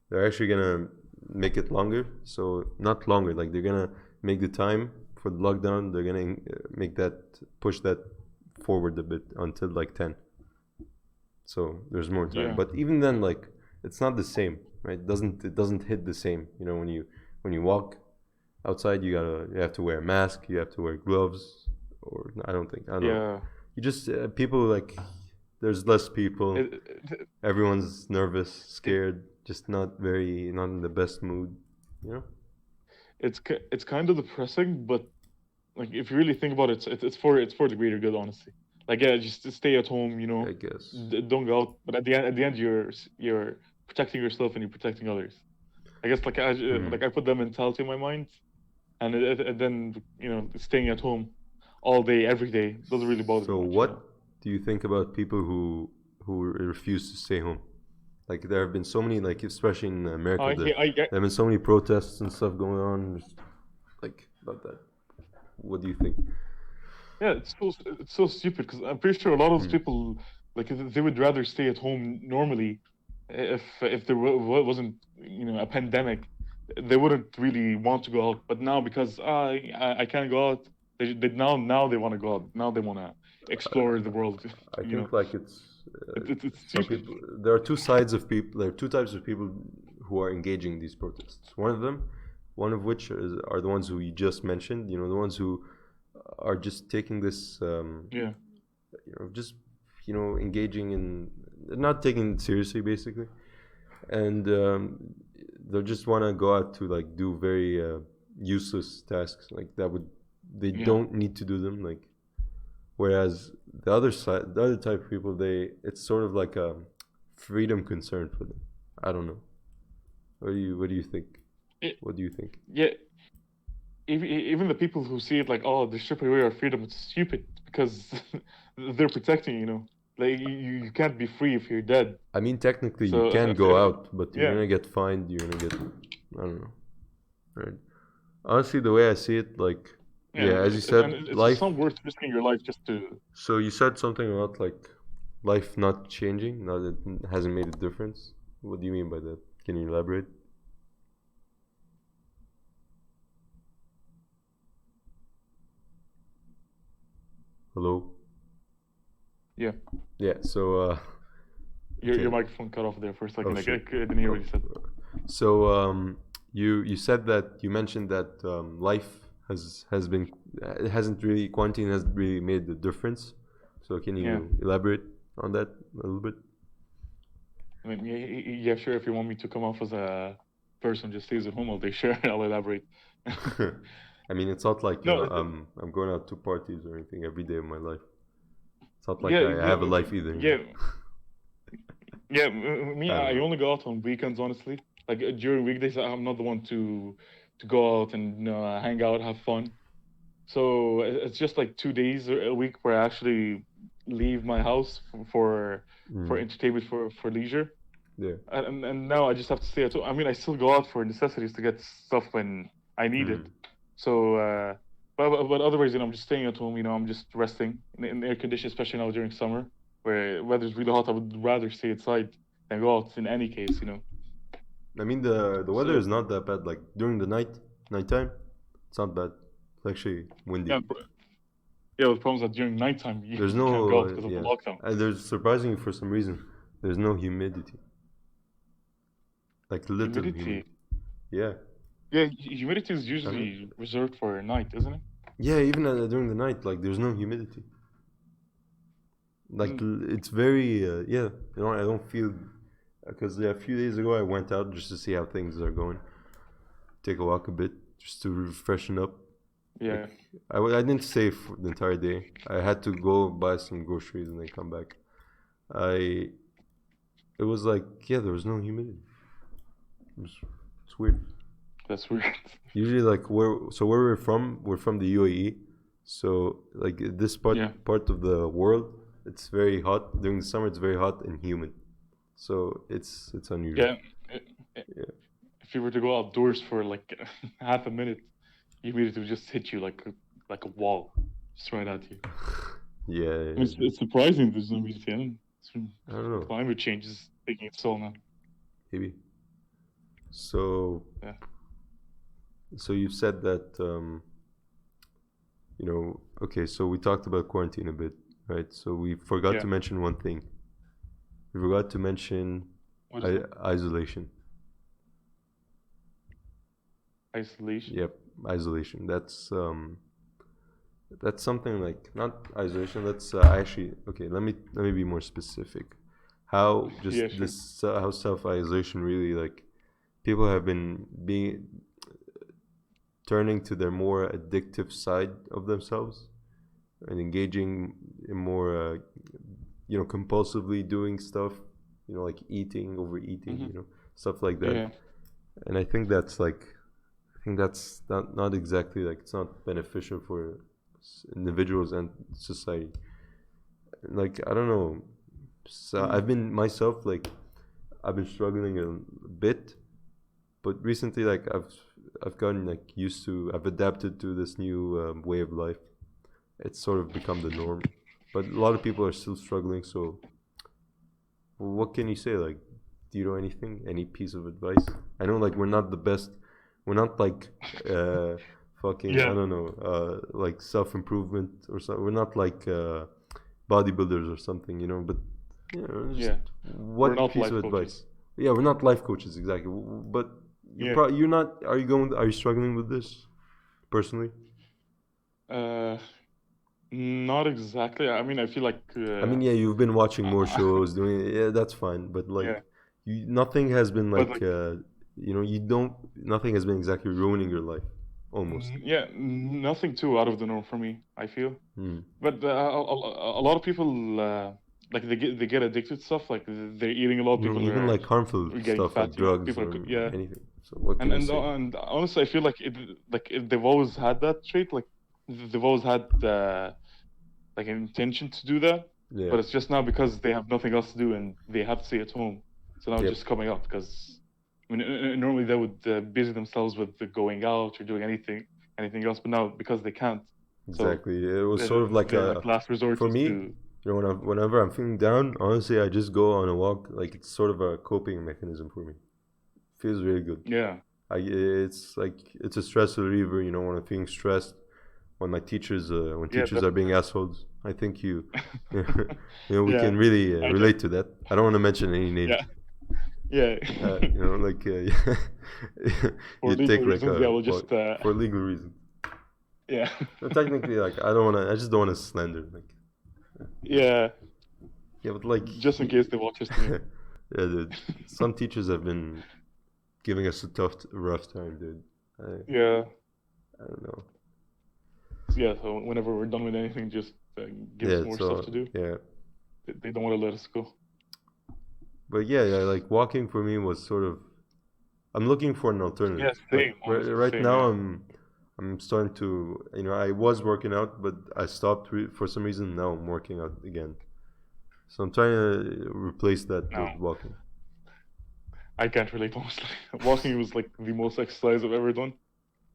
S1: they're actually gonna make it longer. So not longer. Like they're gonna make the time for the lockdown, they're gonna push that forward a bit until like 10. So there's more time.
S2: Yeah.
S1: But even then, like, it's not the same, right? It doesn't hit the same. When you walk outside, you have to wear a mask, you have to wear gloves, or I don't know.
S2: Yeah.
S1: You just people like there's less people.
S2: It, it,
S1: Everyone's nervous,
S2: it,
S1: scared, just not in the best mood. You know?
S2: it's kind of depressing, but like if you really think about it, it's for the greater good, honestly. Like yeah, just stay at home,
S1: I guess.
S2: don't go out. But at the end, you're protecting yourself and you're protecting others. I guess like I put that mentality in my mind, and then staying at home all day every day doesn't really bother
S1: So
S2: me much.
S1: what do you think about people who refuse to stay home? Like there have been so many, like especially in America, there have been so many protests and stuff going on. Just, like about that. What do you think?
S2: Yeah, it's so stupid because I'm pretty sure a lot of those people like they would rather stay at home normally if there wasn't a pandemic, they wouldn't really want to go out. But now because I can't go out, now they want to go out. Now they want to explore the world.
S1: I think like it's
S2: It's
S1: some
S2: stupid.
S1: people. There are two sides of people. There are two types of people who are engaging in these protests. One of which are the ones who you just mentioned. The ones who are just taking this.
S2: Yeah,
S1: Just engaging in not taking it seriously, basically, and they'll just want to go out to like do very useless tasks like that would they
S2: yeah.
S1: don't need to do them like. Whereas the other side, the other type of people, it's sort of like a freedom concern for them. I don't know. What do you think?
S2: It,
S1: What do you think?
S2: yeah, even the people who see it like, oh, they're stripping away our freedom, it's stupid because they're protecting like you can't be free if you're dead.
S1: I mean, technically, you
S2: So
S1: can go out, but you're
S2: yeah,
S1: gonna get fined. You're gonna get, I don't know, right? Honestly, the way I see it, like,
S2: yeah,
S1: yeah, as you
S2: and
S1: said,
S2: it's
S1: life.
S2: not worth risking your life just to.
S1: So you said something about like life not changing, now that it hasn't made a difference. What do you mean by that? Can you elaborate? Hello?
S2: Yeah,
S1: Yeah, so
S2: your
S1: okay.
S2: microphone cut off there for a
S1: Oh
S2: second. Like I
S1: shit.
S2: didn't hear what
S1: Oh.
S2: you said.
S1: So you said that you mentioned that life has been it hasn't really quarantine hasn't really made the difference. So can
S2: Yeah,
S1: you elaborate on that a little bit?
S2: I mean, yeah, sure. If you want me to come off as a person just stays at home all day, sure, I'll elaborate.
S1: I mean, it's not like
S2: No,
S1: I'm going out to parties or anything every day of my life. It's not like
S2: yeah,
S1: I have a life either.
S2: yeah, yeah. Me,
S1: I don't
S2: I
S1: know.
S2: only go out on weekends, honestly. Like during weekdays, I'm not the one to go out and hang out, have fun. So it's just like 2 days a week where I actually leave my house for
S1: Mm,
S2: entertainment for leisure.
S1: yeah.
S2: And now I just have to stay at home. I mean, I still go out for necessities to get stuff when I need it.
S1: Mm.
S2: So, but otherwise, I'm just staying at home. I'm just resting in air conditioning, especially now during summer, where weather's really hot. I would rather stay inside than go out in any case.
S1: I mean, the weather
S2: So
S1: is not that bad. Like during the nighttime, it's not bad. It's actually windy.
S2: yeah, yeah. The problem is that during nighttime
S1: There's
S2: you can't go out
S1: no
S2: because of the
S1: yeah.
S2: lockdown.
S1: And there's surprisingly for some reason there's no humidity. Like little
S2: Humidity,
S1: humidity. Yeah.
S2: yeah, humidity is
S1: I don't,
S2: usually reserved for night, isn't it?
S1: yeah, even during the night, like there's no humidity. Like
S2: Mm,
S1: it's very yeah. I don't feel because a few days ago I went out just to see how things are going. Take a walk a bit just to freshen up.
S2: yeah,
S1: Like I didn't stay for the entire day. I had to go buy some groceries and then come back. I it was like yeah, there was no humidity. It's weird.
S2: that's weird.
S1: Usually, like where we're from the UAE. So like this
S2: Yeah,
S1: part of the world, it's very hot during the summer. It's very hot and humid. So it's unusual.
S2: yeah.
S1: Yeah,
S2: If you were to go outdoors for like half a minute, humidity would just hit you like a wall, just right at you.
S1: yeah,
S2: And it's surprising there's no humidity.
S1: I don't know,
S2: Climate change is taking its toll now.
S1: maybe. So
S2: Yeah,
S1: so you said that you know, okay, so we talked about quarantine a bit, right? So we forgot
S2: Yeah.
S1: to mention one thing. We forgot to mention
S2: What is it?
S1: isolation.
S2: Isolation.
S1: Yep, isolation. That's something like not isolation. That's actually okay. Let me be more specific. How just
S2: Yeah, sure.
S1: this how self isolation really like people have been being turning to their more addictive side of themselves and engaging in more compulsively doing stuff, like eating, overeating,
S2: Hmm.
S1: stuff like that.
S2: Yeah.
S1: And I think that's not exactly like it's not beneficial for individuals and society. Like I don't know. So
S2: Mm.
S1: I've been myself like I've been struggling a bit, but recently like I've gotten like used to I've adapted to this new way of life. It's sort of become the norm, but a lot of people are still struggling. So what can you say? Like, do you know anything? Any piece of advice? I know like we're not the best. We're not like uh, fucking I
S2: Yeah.
S1: don't know like self improvement or so. We're not like bodybuilders or something, But just
S2: Yeah. We're
S1: what
S2: not
S1: piece of
S2: life coaches.
S1: advice? Yeah, we're not life coaches exactly, but
S2: Yeah.
S1: you're not. Are you struggling with this personally?
S2: Uh, Not exactly. I mean, I feel like
S1: I mean, yeah, you've been watching more
S2: uh,
S1: shows, doing yeah, that's fine, but
S2: yeah,
S1: like, nothing has been
S2: but
S1: like,
S2: like
S1: nothing has been exactly ruining your life, almost.
S2: yeah, nothing too out of the norm for me, I feel.
S1: Hmm.
S2: But a lot of people like they get addicted to stuff. Like they're eating a lot. People
S1: Even
S2: are
S1: like harmful
S2: getting
S1: stuff
S2: fat.
S1: like drugs
S2: People are
S1: or
S2: yeah.
S1: anything. So what
S2: And
S1: can you
S2: and
S1: say?
S2: and honestly, I feel like they've always had that trait. Like they've always had like an intention to do that,
S1: Yeah.
S2: but it's just now because they have nothing else to do and they have to stay at home. So now it's
S1: Yep.
S2: just coming up because I mean normally they would busy themselves with the going out or doing anything else, but now because they can't, so
S1: Exactly. It was sort of like
S2: their like last resort
S1: for
S2: is
S1: me,
S2: to
S1: whenever I'm feeling down, honestly, I just go on a walk. Like it's sort of a coping mechanism for me. Feels really good.
S2: yeah
S1: It's like it's a stress reliever. When I'm feeling stressed, when
S2: yeah
S1: teachers are being
S2: definitely
S1: assholes. I think we can
S2: yeah
S1: really
S2: I get
S1: relate to that. I don't want to mention any names.
S2: yeah yeah
S1: Like
S2: for
S1: you
S2: legal
S1: take like
S2: reasons. Yeah,
S1: a
S2: we'll
S1: well,
S2: just
S1: for legal reasons.
S2: yeah
S1: But technically, like I don't want to. I just don't want to slander. Like
S2: yeah
S1: yeah, but like
S2: just in case they watch this
S1: yeah,
S2: stream.
S1: dude. Some teachers have been giving us a rough time, dude.
S2: Yeah.
S1: I don't know.
S2: Yeah, so whenever we're done with anything, just give us
S1: Yeah.
S2: more stuff to
S1: So
S2: do.
S1: yeah,
S2: They don't want to let us go.
S1: but yeah, like walking for me was sort of. I'm looking for an
S2: Yeah,
S1: alternative. Like
S2: same, honestly,
S1: right
S2: same.
S1: now,
S2: Yeah,
S1: I'm starting to. I was working out, but I stopped for some reason. Now I'm working out again. So I'm trying to replace that
S2: no,
S1: with walking.
S2: I can't relate. Honestly, walking was like the most exercise I've ever done,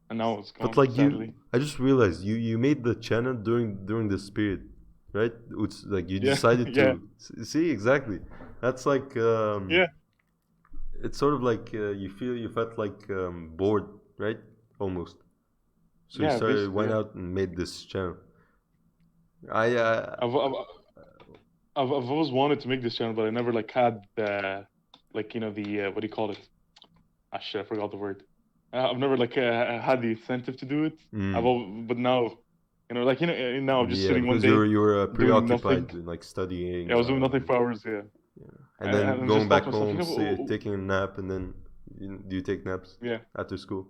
S2: and now it's
S1: But
S2: gone.
S1: like
S2: Sadly.
S1: I just realized you made the channel during this period, right? It's like you
S2: Yeah,
S1: decided
S2: yeah,
S1: to see exactly. That's like
S2: yeah,
S1: it's sort of like you felt like bored, right? Almost. So you
S2: yeah.
S1: started
S2: Basically,
S1: went
S2: yeah.
S1: out and made this channel. I
S2: I've I've I've always wanted to make this channel, but I never like had like the what do you call it? Ah, shit, I forgot the word. I've never like had the incentive to do it.
S1: mm,
S2: But now, like now I'm just
S1: yeah,
S2: sitting one
S1: because
S2: day
S1: you were
S2: doing nothing.
S1: preoccupied in like
S2: Yeah,
S1: studying,
S2: I was doing nothing for hours. Yeah,
S1: and then
S2: and I
S1: going
S2: just thought
S1: back
S2: to myself,
S1: home,
S2: oh,
S1: taking a nap, and then do you take naps
S2: yeah,
S1: after school?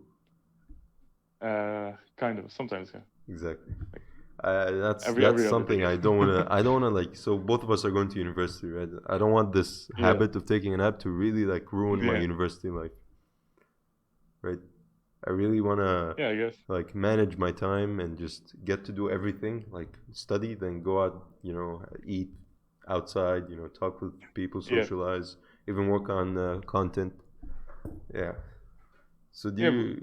S2: kind of sometimes, yeah,
S1: Exactly.
S2: like
S1: That's
S2: every other day.
S1: something I don't wanna like. So both of us are going to university, right? I don't want this
S2: Yeah,
S1: habit of taking a nap to really like ruin my
S2: yeah,
S1: university life, right? I really wanna
S2: yeah. I guess.
S1: like manage my time and just get to do everything, like study, then go out, eat outside, talk with people,
S2: Yeah,
S1: socialize, even work on content. Yeah. So do
S2: yeah,
S1: you?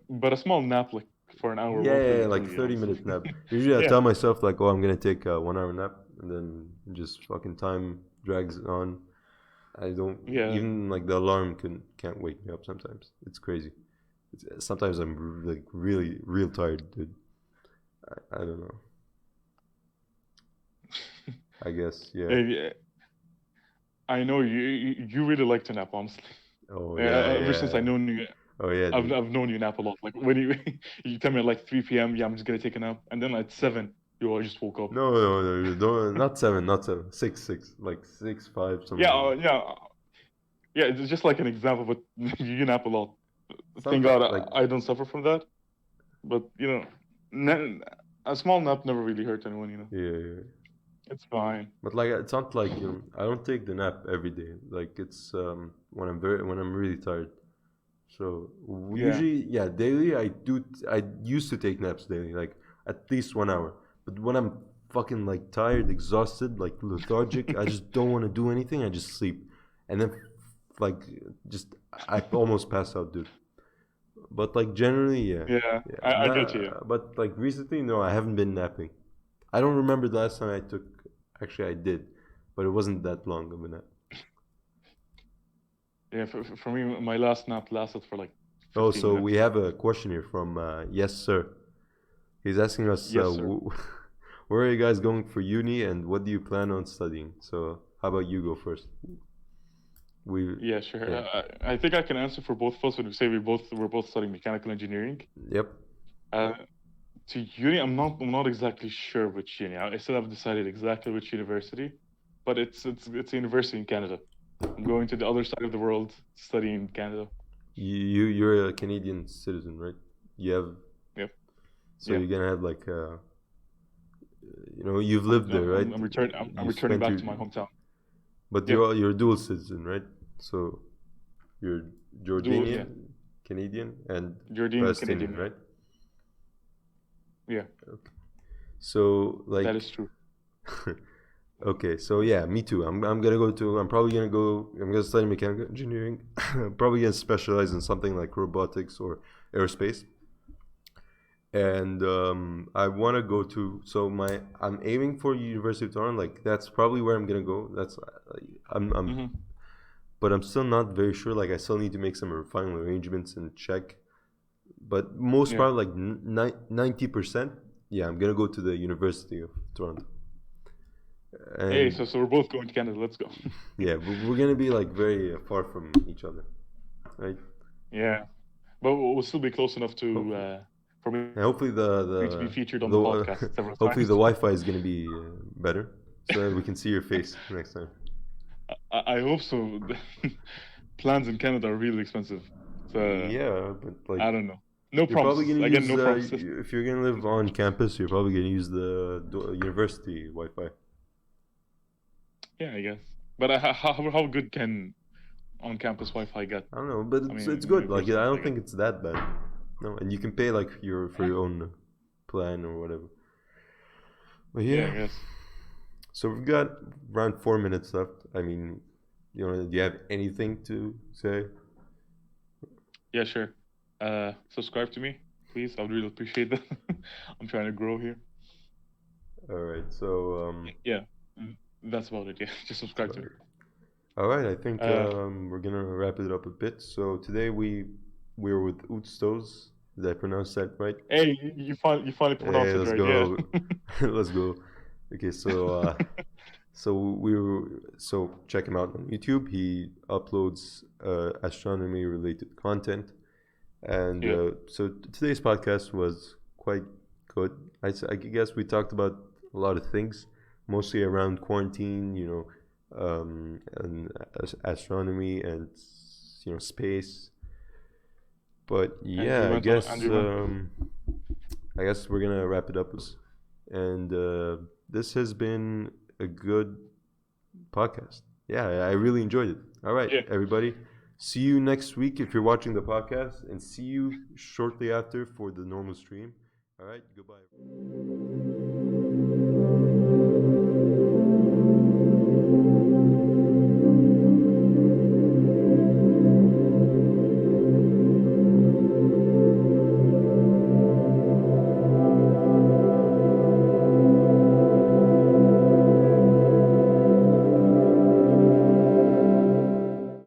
S2: but a small nap like for an hour
S1: Yeah,
S2: won't
S1: yeah,
S2: really
S1: yeah,
S2: kill
S1: like
S2: you,
S1: 30-minute
S2: honestly.
S1: nap. Usually I
S2: Yeah,
S1: tell myself like, oh, I'm gonna take a 1 hour nap, and then just fucking time drags on. I don't
S2: yeah,
S1: even like the alarm can't wake me up sometimes. It's crazy. Sometimes I'm like really real tired, dude. I don't know. I guess, yeah.
S2: Hey, I know you really like to nap, honestly.
S1: Oh yeah,
S2: Ever since I
S1: yeah.
S2: known you,
S1: Oh yeah, dude.
S2: I've known you nap a lot. Like when you you tell me at like 3 p.m., yeah, I'm just gonna take a nap, and then at 7, I just woke up.
S1: No, no, no, you don't. Not seven, not seven. Six, six, like 6, 5,
S2: Yeah,
S1: something.
S2: yeah. It's just like an example, but you nap a lot.
S1: It's not
S2: Thank God
S1: like
S2: I don't suffer from that. But a small nap never really hurt anyone.
S1: yeah, yeah.
S2: It's fine.
S1: But like it's not like I don't take the nap every day. Like it's when I'm really tired. So
S2: Yeah,
S1: usually, yeah, daily I do. I used to take naps daily, like at least 1 hour. But when I'm fucking like tired, exhausted, like lethargic, I just don't want to do anything. I just sleep, and then like just I almost pass out, dude. But like generally, yeah,
S2: yeah.
S1: yeah.
S2: I get you.
S1: But like recently, no, I haven't been napping. I don't remember the last time I took. Actually, I did, but it wasn't that long of a nap.
S2: Yeah, for me, my last nap lasted for like
S1: Oh,
S2: 15
S1: so we
S2: minutes.
S1: have a question here from Yes Sir. He's asking us,
S2: Yes, sir.
S1: where are you guys going for uni, and what do you plan on studying? So, how about you go first? We,
S2: Yeah, sure.
S1: yeah,
S2: I think I can answer for both of us when we say we're both studying mechanical engineering.
S1: yep.
S2: Uh, to uni, I'm not exactly sure which uni. I still haven't decided exactly which university, but it's a university in Canada. I'm going to the other side of the world to study in Canada.
S1: You're a Canadian citizen, right? You have,
S2: Yep.
S1: so
S2: Yeah.
S1: you're gonna have like, you've lived there, right?
S2: I'm
S1: You
S2: returning
S1: spent
S2: back
S1: your,
S2: to my hometown.
S1: but
S2: Yep.
S1: you're a dual citizen, right? So you're
S2: Yeah.
S1: Jordanian, Canadian, and
S2: Jordanian
S1: Palestinian,
S2: Canadian. Yeah.
S1: right?
S2: Yeah.
S1: Okay. So
S2: That
S1: like,
S2: is true.
S1: okay, so yeah, me too. I'm gonna go to. I'm probably gonna go. I'm gonna study mechanical engineering. I'm probably gonna specialize in something like robotics or aerospace. And I want to go to. So I'm aiming for University of Toronto. Like that's probably where I'm gonna go. That's I'm
S2: Hmm.
S1: but I'm still not very sure. Like I still need to make some final arrangements and check. But most
S2: Yeah.
S1: probably like 90%. Yeah, I'm gonna go to the University of Toronto.
S2: Hey,
S1: And
S2: so we're both going to Canada. Let's go.
S1: yeah, we're gonna be like very far from each other, right?
S2: Yeah, but we'll still be close enough to
S1: Hopefully,
S2: for me
S1: and hopefully
S2: to be featured on the
S1: the
S2: podcast several
S1: hopefully the
S2: times.
S1: Wi-Fi is gonna be better, so that we can see your face next time.
S2: I hope so. Plans in Canada are really expensive. So
S1: Yeah, but like
S2: I don't know. No
S1: you're probably
S2: promises.
S1: gonna
S2: Again,
S1: use
S2: no promises.
S1: if you're gonna live on campus, you're probably gonna use the university Wi-Fi.
S2: Yeah, I guess. But how good can on-campus Wi-Fi get?
S1: I don't know, but
S2: I
S1: it's
S2: mean,
S1: good. Like I
S2: universities, I
S1: don't
S2: guess.
S1: think it's that bad. No, and you can pay like your own plan or whatever. But
S2: Yeah, I
S1: yeah.
S2: guess.
S1: So we've got around 4 minutes left. I mean, do you have anything to say?
S2: Yeah, sure. Subscribe to me, please. I would really appreciate that. I'm trying to grow here.
S1: All right. So,
S2: Yeah, that's about it. Yeah, just subscribe to me.
S1: all right. I think
S2: Uh,
S1: we're gonna wrap it up a bit. So today we're with Ootstows. Did I pronounce that right?
S2: hey, you finally
S1: Hey,
S2: pronounced it
S1: let's
S2: right. Yeah.
S1: go. Let's go. Okay. So check him out on YouTube. He uploads astronomy related content. And
S2: Yeah.
S1: so today's podcast was quite good. I guess we talked about a lot of things, mostly around quarantine, and astronomy and space. But
S2: And we
S1: yeah,
S2: went on. And we went.
S1: I guess we're gonna wrap it up. And this has been a good podcast. Yeah, I really enjoyed it. All right,
S2: Yeah.
S1: everybody. See you next week if you're watching the podcast, and see you shortly after for the normal stream. All right, goodbye.